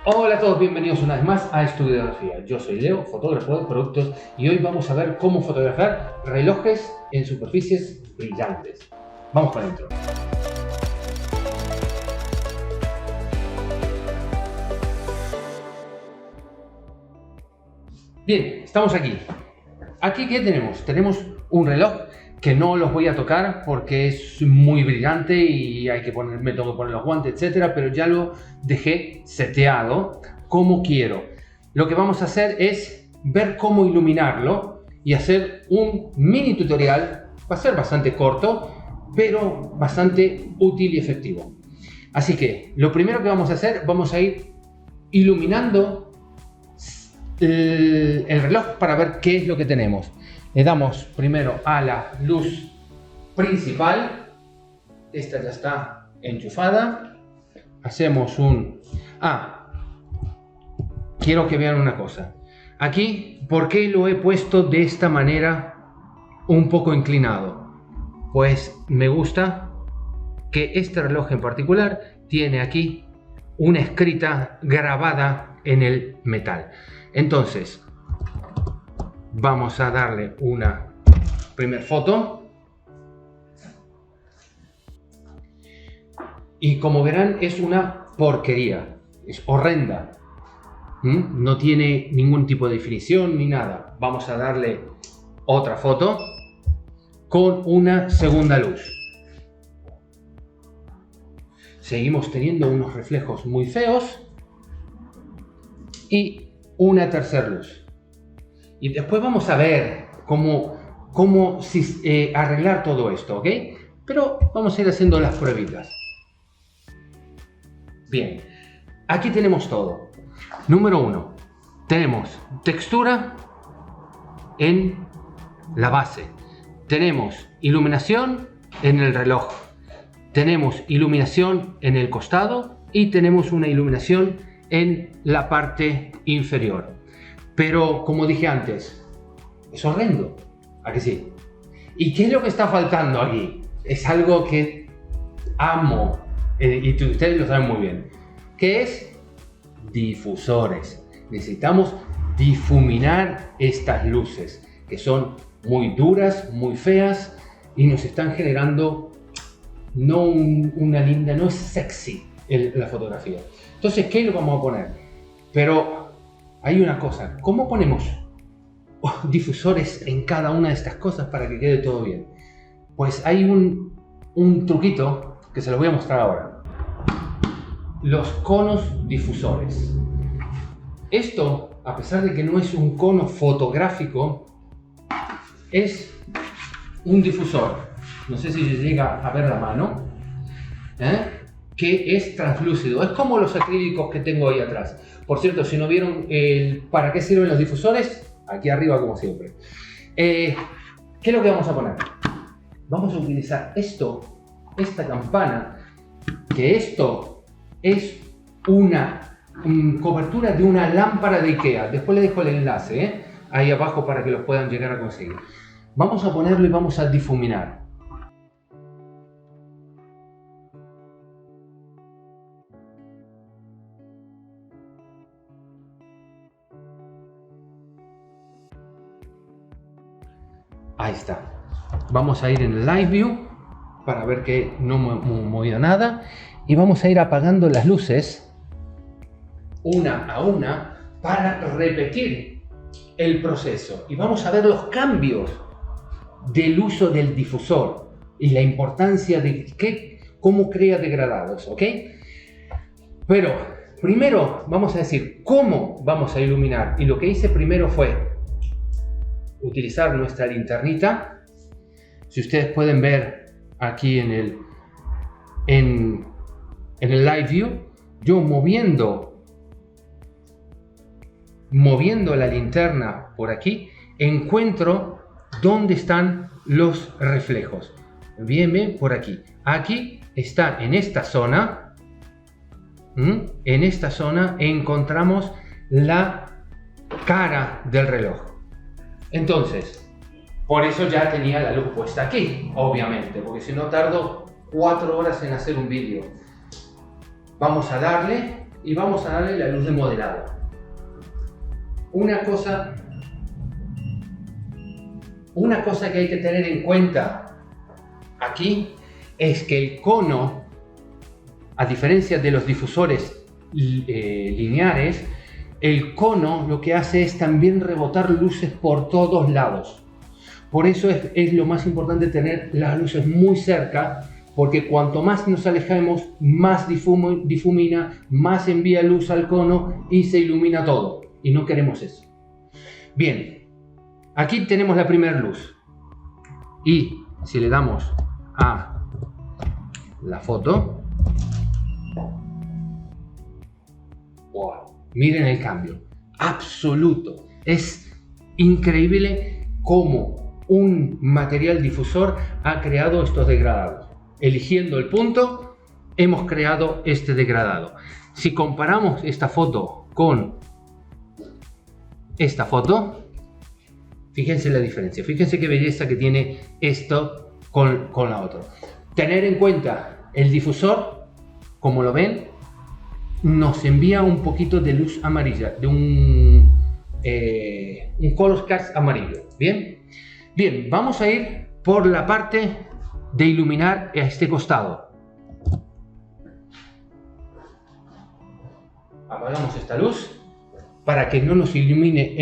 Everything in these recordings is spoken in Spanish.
Hola a todos, bienvenidos una vez más a Estudiografía. Yo soy Leo, fotógrafo de productos, y hoy vamos a ver cómo fotografiar relojes en superficies brillantes. Vamos para adentro. Bien, estamos aquí. Aquí, ¿qué tenemos? Tenemos un reloj que no los voy a tocar porque es muy brillante y me tengo que poner los guantes, etcétera, pero ya lo dejé seteado como quiero. Lo que vamos a hacer es ver cómo iluminarlo y hacer un mini tutorial. Va a ser bastante corto, pero bastante útil y efectivo. Así que lo primero que vamos a hacer, vamos a ir iluminando el reloj para ver qué es lo que tenemos. Le damos primero a la luz principal. Esta ya está enchufada. Hacemos un... quiero que vean una cosa. Aquí, ¿por qué lo he puesto de esta manera un poco inclinado? Pues me gusta que este reloj en particular tiene aquí una escrita grabada en el metal. Entonces, vamos a darle una primera foto. Y como verán, es una porquería. Es horrenda. No tiene ningún tipo de definición ni nada. Vamos a darle otra foto con una segunda luz. Seguimos teniendo unos reflejos muy feos. Y una tercera luz. Y después vamos a ver cómo arreglar todo esto, ¿ok? Pero vamos a ir haciendo las pruebitas. Bien, aquí tenemos todo. Número 1, tenemos textura en la base. Tenemos iluminación en el reloj. Tenemos iluminación en el costado y tenemos una iluminación en la parte inferior. Pero como dije antes, es horrendo, ¿a que sí? ¿Y qué es lo que está faltando aquí? Es algo que amo, y ustedes lo saben muy bien, que es difusores. Necesitamos difuminar estas luces, que son muy duras, muy feas, y nos están generando no es sexy la fotografía. Entonces, ¿qué le vamos a poner? Pero hay una cosa, ¿cómo ponemos difusores en cada una de estas cosas para que quede todo bien? Pues hay un truquito que se los voy a mostrar ahora. Los conos difusores. Esto, a pesar de que no es un cono fotográfico, es un difusor. No sé si se llega a ver la mano, que es translúcido. Es como los acrílicos que tengo ahí atrás. Por cierto, si no vieron para qué sirven los difusores, aquí arriba como siempre. ¿Qué es lo que vamos a poner? Vamos a utilizar esta campana, que esto es una cobertura de una lámpara de IKEA. Después les dejo el enlace ahí abajo para que los puedan llegar a conseguir. Vamos a ponerlo y vamos a difuminar. Ahí está. Vamos a ir en el Live View para ver que no hemos movido nada. Y vamos a ir apagando las luces una a una para repetir el proceso. Y vamos a ver los cambios del uso del difusor y la importancia de cómo crea degradados, ¿ok? Pero primero vamos a decir cómo vamos a iluminar. Y lo que hice primero fue utilizar nuestra linternita. Si ustedes pueden ver aquí en el Live View, yo moviendo la linterna por aquí, encuentro dónde están los reflejos. Bien, por aquí. Aquí está en esta zona. En esta zona encontramos la cara del reloj. Entonces, por eso ya tenía la luz puesta aquí, obviamente, porque si no tardo 4 horas en hacer un vídeo. Vamos a darle y vamos a darle la luz de modelado. Una cosa que hay que tener en cuenta aquí es que el cono, a diferencia de los difusores lineares, el cono lo que hace es también rebotar luces por todos lados. Por eso es lo más importante tener las luces muy cerca, porque cuanto más nos alejemos, más difumina, más envía luz al cono y se ilumina todo. Y no queremos eso. Bien, aquí tenemos la primera luz. Y si le damos a la foto, wow, miren el cambio absoluto. Es increíble cómo un material difusor ha creado estos degradados. Eligiendo el punto, hemos creado este degradado. Si comparamos esta foto con esta foto, fíjense la diferencia, fíjense qué belleza que tiene esto con la otra. Tener en cuenta el difusor, como lo ven, nos envía un poquito de luz amarilla, de un color cast amarillo. Bien, vamos a ir por la parte de iluminar a este costado. Apagamos esta luz para que no nos ilumine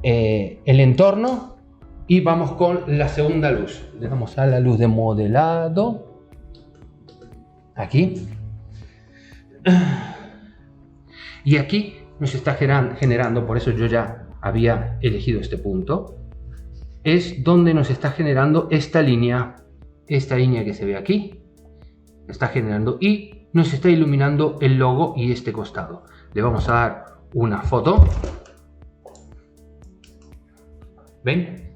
el entorno y vamos con la segunda luz. Le damos a la luz de modelado aquí, y aquí nos está generando, por eso yo ya había elegido este punto, es donde nos está generando esta línea que se ve aquí, está generando y nos está iluminando el logo y este costado. Le vamos a dar una foto. ¿Ven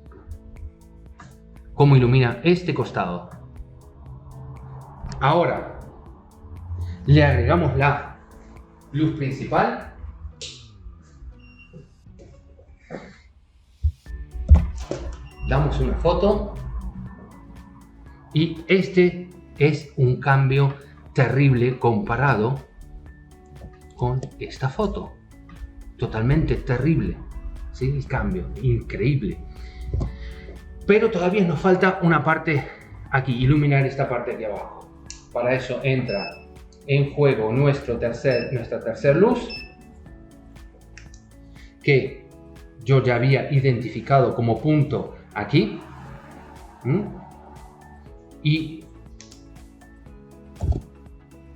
cómo ilumina este costado? Ahora le agregamos la luz principal. Damos una foto. Y este es un cambio terrible comparado con esta foto. Totalmente terrible. ¿Sí? El cambio, increíble. Pero todavía nos falta una parte aquí, iluminar esta parte aquí abajo. Para eso entra en juego nuestra tercera luz, que yo ya había identificado como punto aquí. Y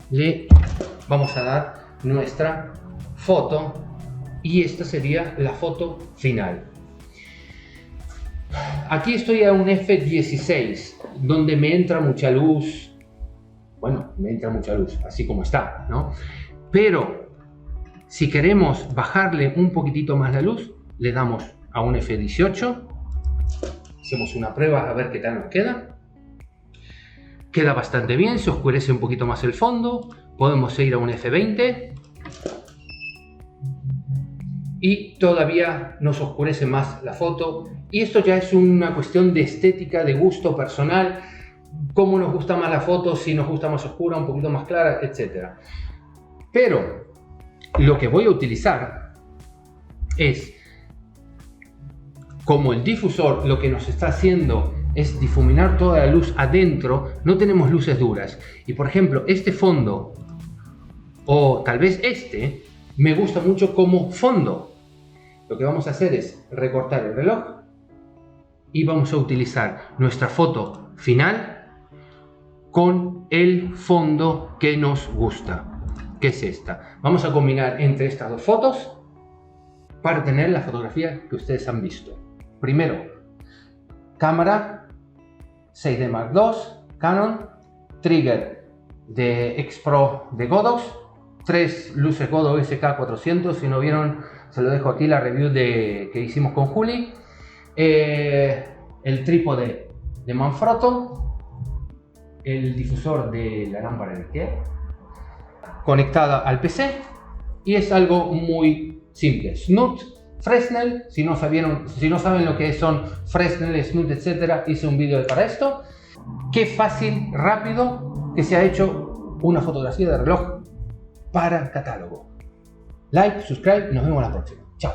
le vamos a dar nuestra foto y esta sería la foto final. Aquí estoy a un f16 donde me entra mucha luz. Bueno, me entra mucha luz así como está, ¿no? Pero si queremos bajarle un poquitito más la luz, le damos a un f18. Hacemos una prueba a ver qué tal nos queda. Queda bastante bien, se oscurece un poquito más el fondo. Podemos ir a un F20 y todavía nos oscurece más la foto. Y esto ya es una cuestión de estética, de gusto personal, cómo nos gusta más la foto, si nos gusta más oscura, un poquito más clara, etc. Pero lo que voy a utilizar es, como el difusor lo que nos está haciendo es difuminar toda la luz adentro, no tenemos luces duras. Y por ejemplo, este fondo, o tal vez este, me gusta mucho como fondo. Lo que vamos a hacer es recortar el reloj y vamos a utilizar nuestra foto final con el fondo que nos gusta, que es esta. Vamos a combinar entre estas dos fotos para tener la fotografía que ustedes han visto. Primero, cámara 6D Mark II, Canon, trigger de X-Pro de Godox, 3 luces Godox SK400, si no vieron se lo dejo aquí la review que hicimos con Juli, el trípode de Manfrotto, el difusor de la lámpara Energía, conectada al PC, y es algo muy simple. Snoot, Fresnel, si no saben lo que son Fresnel, Snoot, etcétera, hice un vídeo para esto. Qué fácil, rápido que se ha hecho una fotografía de reloj para catálogo. Like, subscribe y nos vemos la próxima. Chao.